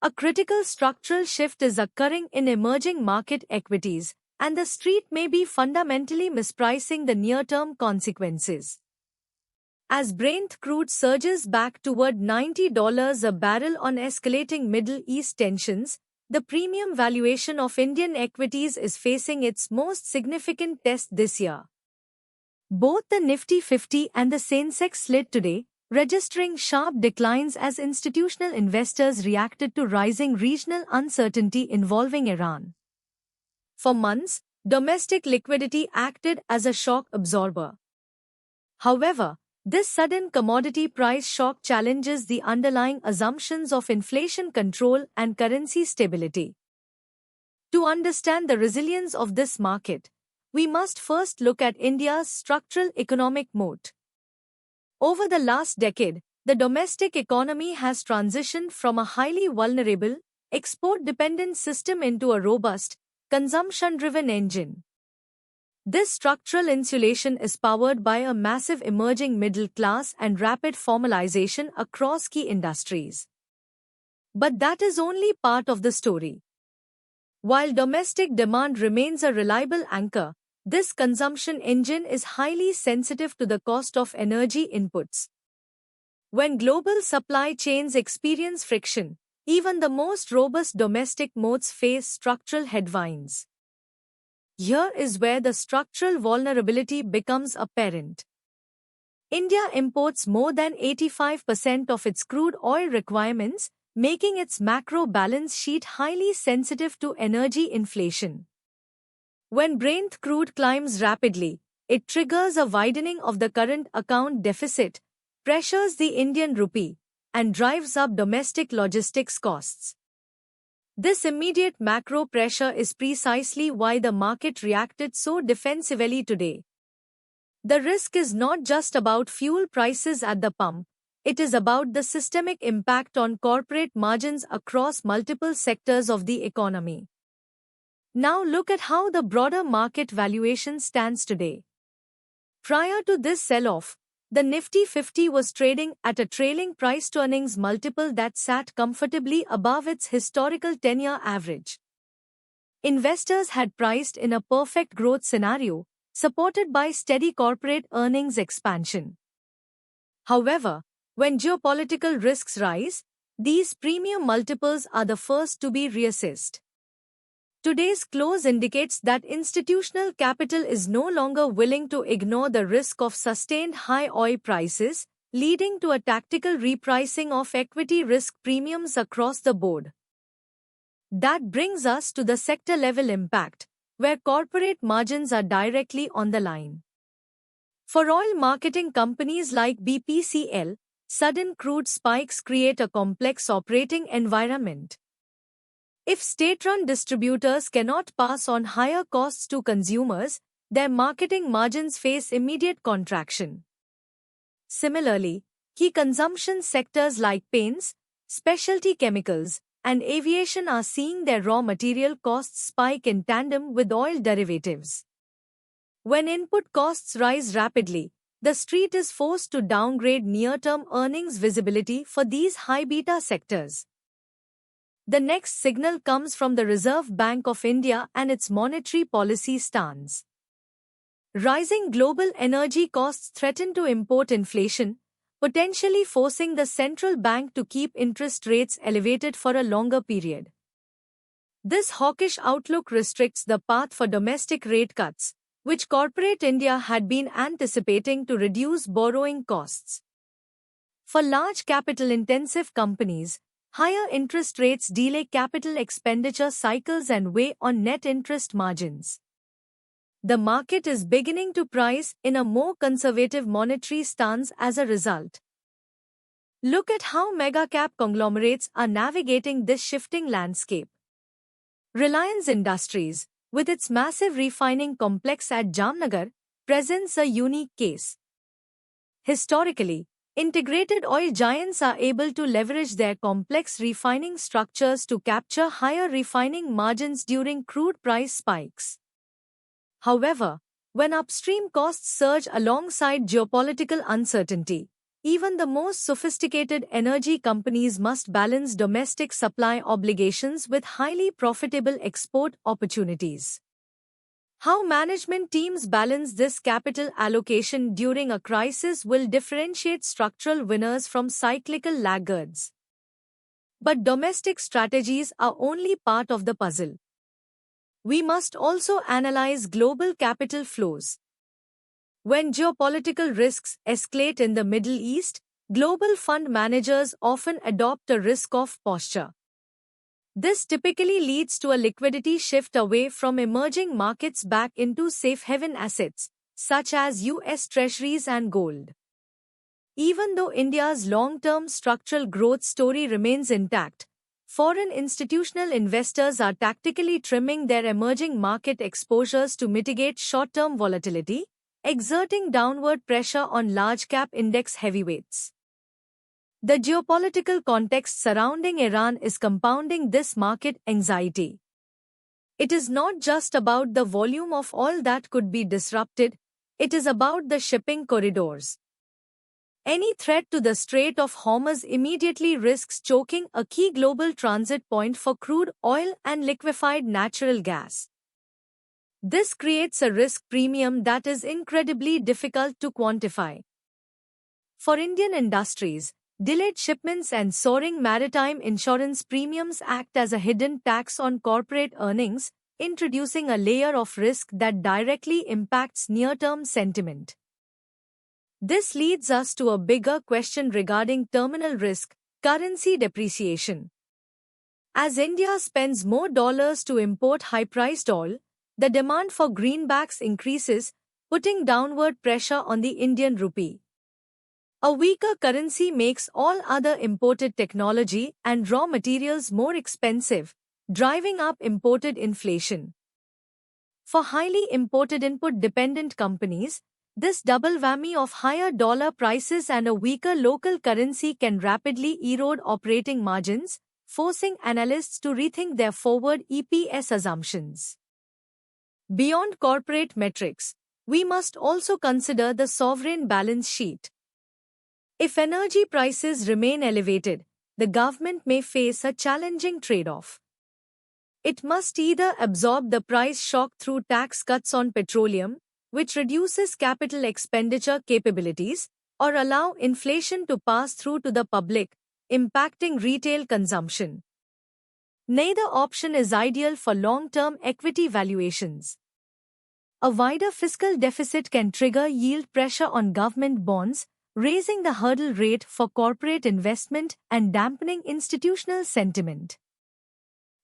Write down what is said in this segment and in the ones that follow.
A critical structural shift is occurring in emerging market equities, and the street may be fundamentally mispricing the near-term consequences. As Brent crude surges back toward $90 a barrel on escalating Middle East tensions, the premium valuation of Indian equities is facing its most significant test this year. Both the Nifty 50 and the Sensex slid today, registering sharp declines as institutional investors reacted to rising regional uncertainty involving Iran. For months, domestic liquidity acted as a shock absorber. However, this sudden commodity price shock challenges the underlying assumptions of inflation control and currency stability. To understand the resilience of this market, we must first look at India's structural economic moat. Over the last decade, the domestic economy has transitioned from a highly vulnerable, export-dependent system into a robust, consumption-driven engine. This structural insulation is powered by a massive emerging middle class and rapid formalization across key industries. But that is only part of the story. While domestic demand remains a reliable anchor, this consumption engine is highly sensitive to the cost of energy inputs. When global supply chains experience friction, even the most robust domestic moats face structural headwinds. Here is where the structural vulnerability becomes apparent. India imports more than 85% of its crude oil requirements, making its macro balance sheet highly sensitive to energy inflation. When Brent crude climbs rapidly, it triggers a widening of the current account deficit, pressures the Indian rupee, and drives up domestic logistics costs. This immediate macro pressure is precisely why the market reacted so defensively today. The risk is not just about fuel prices at the pump, it is about the systemic impact on corporate margins across multiple sectors of the economy. Now look at how the broader market valuation stands today. Prior to this sell-off, the Nifty 50 was trading at a trailing price-to-earnings multiple that sat comfortably above its historical 10-year average. Investors had priced in a perfect growth scenario, supported by steady corporate earnings expansion. However, when geopolitical risks rise, these premium multiples are the first to be reassessed. Today's close indicates that institutional capital is no longer willing to ignore the risk of sustained high oil prices, leading to a tactical repricing of equity risk premiums across the board. That brings us to the sector-level impact, where corporate margins are directly on the line. For oil marketing companies like BPCL, sudden crude spikes create a complex operating environment. If state-run distributors cannot pass on higher costs to consumers, their marketing margins face immediate contraction. Similarly, key consumption sectors like paints, specialty chemicals, and aviation are seeing their raw material costs spike in tandem with oil derivatives. When input costs rise rapidly, the street is forced to downgrade near-term earnings visibility for these high-beta sectors. The next signal comes from the Reserve Bank of India and its monetary policy stance. Rising global energy costs threaten to import inflation, potentially forcing the central bank to keep interest rates elevated for a longer period. This hawkish outlook restricts the path for domestic rate cuts, which corporate India had been anticipating to reduce borrowing costs. For large capital-intensive companies, higher interest rates delay capital expenditure cycles and weigh on net interest margins. The market is beginning to price in a more conservative monetary stance as a result. Look at how mega-cap conglomerates are navigating this shifting landscape. Reliance Industries, with its massive refining complex at Jamnagar, presents a unique case. Historically, integrated oil giants are able to leverage their complex refining structures to capture higher refining margins during crude price spikes. However, when upstream costs surge alongside geopolitical uncertainty, Even the most sophisticated energy companies must balance domestic supply obligations with highly profitable export opportunities. How management teams balance this capital allocation during a crisis will differentiate structural winners from cyclical laggards. But domestic strategies are only part of the puzzle. We must also analyze global capital flows. When geopolitical risks escalate in the Middle East, global fund managers often adopt a risk-off posture. This typically leads to a liquidity shift away from emerging markets back into safe haven assets, such as US Treasuries and gold. Even though India's long-term structural growth story remains intact, foreign institutional investors are tactically trimming their emerging market exposures to mitigate short-term volatility, exerting downward pressure on large-cap index heavyweights. The geopolitical context surrounding Iran is compounding this market anxiety. It is not just about the volume of oil that could be disrupted, it is about the shipping corridors. Any threat to the Strait of Hormuz immediately risks choking a key global transit point for crude oil and liquefied natural gas. This creates a risk premium that is incredibly difficult to quantify. For Indian industries, delayed shipments and soaring maritime insurance premiums act as a hidden tax on corporate earnings, introducing a layer of risk that directly impacts near-term sentiment. This leads us to a bigger question regarding terminal risk: currency depreciation. As India spends more dollars to import high-priced oil, the demand for greenbacks increases, putting downward pressure on the Indian rupee. A weaker currency makes all other imported technology and raw materials more expensive, driving up imported inflation. For highly imported input-dependent companies, this double whammy of higher dollar prices and a weaker local currency can rapidly erode operating margins, forcing analysts to rethink their forward EPS assumptions. Beyond corporate metrics, we must also consider the sovereign balance sheet. If energy prices remain elevated, the government may face a challenging trade-off. It must either absorb the price shock through tax cuts on petroleum, which reduces capital expenditure capabilities, or allow inflation to pass through to the public, impacting retail consumption. Neither option is ideal for long-term equity valuations. A wider fiscal deficit can trigger yield pressure on government bonds, raising the hurdle rate for corporate investment and dampening institutional sentiment.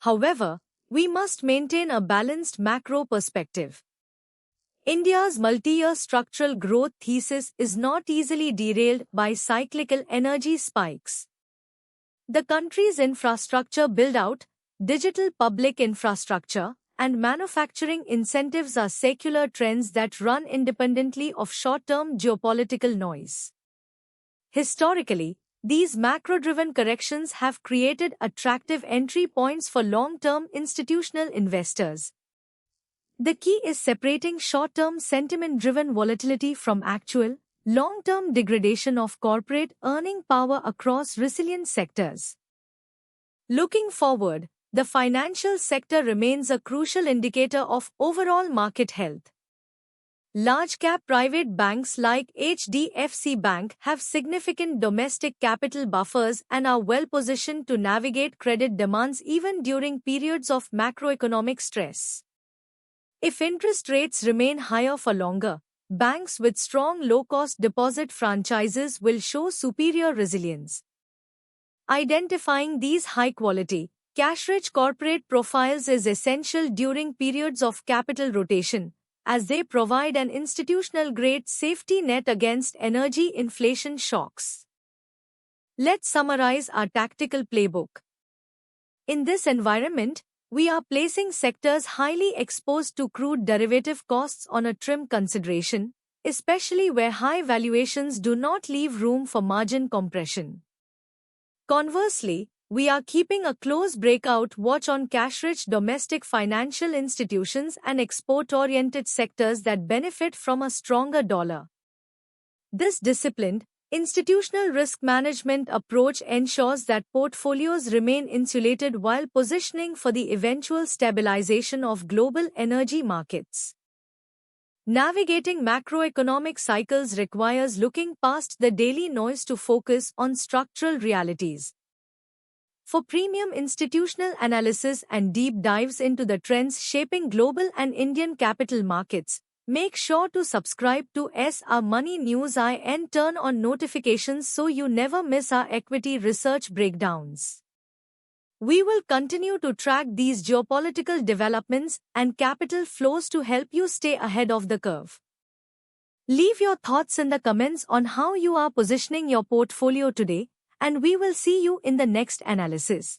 However, we must maintain a balanced macro perspective. India's multi-year structural growth thesis is not easily derailed by cyclical energy spikes. The country's infrastructure build-out, digital public infrastructure, and manufacturing incentives are secular trends that run independently of short-term geopolitical noise. Historically, these macro-driven corrections have created attractive entry points for long-term institutional investors. The key is separating short-term sentiment-driven volatility from actual, long-term degradation of corporate earning power across resilient sectors. Looking forward, the financial sector remains a crucial indicator of overall market health. Large-cap private banks like HDFC Bank have significant domestic capital buffers and are well-positioned to navigate credit demands even during periods of macroeconomic stress. If interest rates remain higher for longer, banks with strong low-cost deposit franchises will show superior resilience. Identifying these high-quality, cash-rich corporate profiles is essential during periods of capital rotation, as they provide an institutional-grade safety net against energy inflation shocks. Let's summarize our tactical playbook. In this environment, we are placing sectors highly exposed to crude derivative costs on a trim consideration, especially where high valuations do not leave room for margin compression. Conversely, we are keeping a close breakout watch on cash-rich domestic financial institutions and export-oriented sectors that benefit from a stronger dollar. This disciplined, Institutional risk management approach ensures that portfolios remain insulated while positioning for the eventual stabilization of global energy markets. Navigating macroeconomic cycles requires looking past the daily noise to focus on structural realities. For premium institutional analysis and deep dives into the trends shaping global and Indian capital markets, make sure to subscribe to SR Money News and turn on notifications so you never miss our equity research breakdowns. We will continue to track these geopolitical developments and capital flows to help you stay ahead of the curve. Leave your thoughts in the comments on how you are positioning your portfolio today, and we will see you in the next analysis.